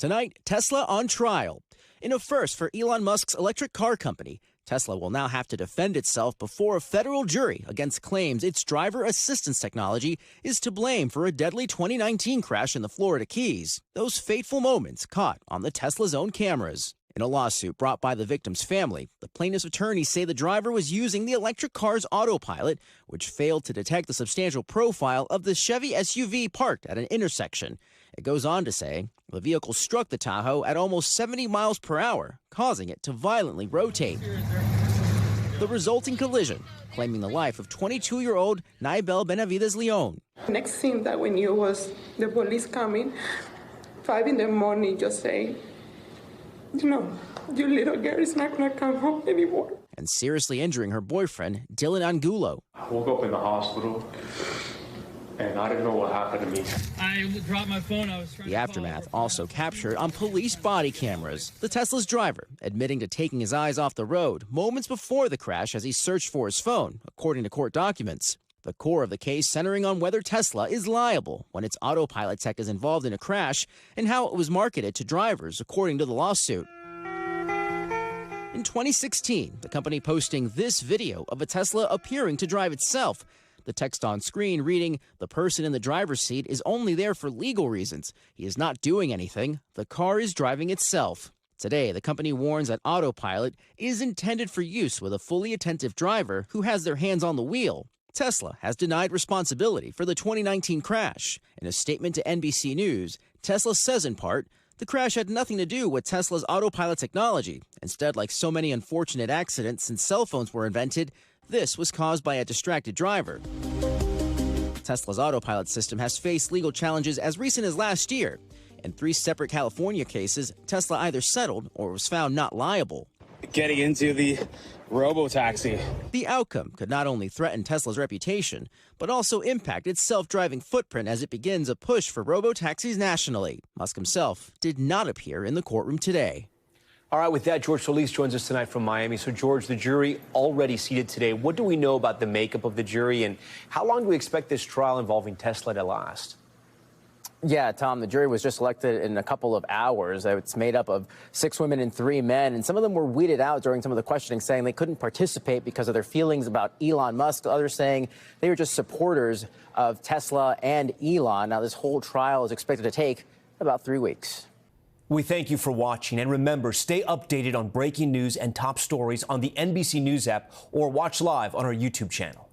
Tonight, Tesla on trial. In a first for Elon Musk's electric car company, Tesla will now have to defend itself before a federal jury against claims its driver assistance technology is to blame for a deadly 2019 crash in the Florida Keys. Those fateful moments caught on the Tesla's own cameras. In a lawsuit brought by the victim's family, the plaintiff's attorneys say the driver was using the electric car's Autopilot, which failed to detect the substantial profile of the Chevy SUV parked at an intersection. It goes on to say the vehicle struck the Tahoe at almost 70 miles per hour, causing it to violently rotate. The resulting collision claiming the life of 22-year-old Naibel Benavides Leon. Next thing that we knew was the police coming, 5 in the morning, just saying, your little girl is not going to come home anymore. And seriously injuring her boyfriend, Dylan Angulo. I woke up in the hospital, and I didn't know what happened to me. I dropped my phone. I was trying The aftermath also captured on police body cameras. The Tesla's driver admitting to taking his eyes off the road moments before the crash as he searched for his phone, according to court documents. The core of the case centering on whether Tesla is liable when its Autopilot tech is involved in a crash and how it was marketed to drivers, according to the lawsuit. In 2016, the company posting this video of a Tesla appearing to drive itself. The text on screen reading, "The person in the driver's seat is only there for legal reasons. He is not doing anything. The car is driving itself." Today, the company warns that Autopilot is intended for use with a fully attentive driver who has their hands on the wheel. Tesla has denied responsibility for the 2019 crash. In a statement to NBC News, Tesla says in part, the crash had nothing to do with Tesla's Autopilot technology. Instead, like so many unfortunate accidents since cell phones were invented, this was caused by a distracted driver. Tesla's Autopilot system has faced legal challenges as recent as last year. In 3 separate California cases, Tesla either settled or was found not liable. Getting into the robo-taxi. The outcome could not only threaten Tesla's reputation, but also impact its self-driving footprint as it begins a push for robo-taxis nationally. Musk himself did not appear in the courtroom today. All right, with that, George Solis joins us tonight from Miami. So, George, the jury already seated today. What do we know about the makeup of the jury, and how long do we expect this trial involving Tesla to last? Yeah, Tom, the jury was just elected in a couple of hours. It's made up of 6 women and 3 men, and some of them were weeded out during some of the questioning, saying they couldn't participate because of their feelings about Elon Musk. Others saying they were just supporters of Tesla and Elon. Now, this whole trial is expected to take about 3 weeks. We thank you for watching, and remember, stay updated on breaking news and top stories on the NBC News app or watch live on our YouTube channel.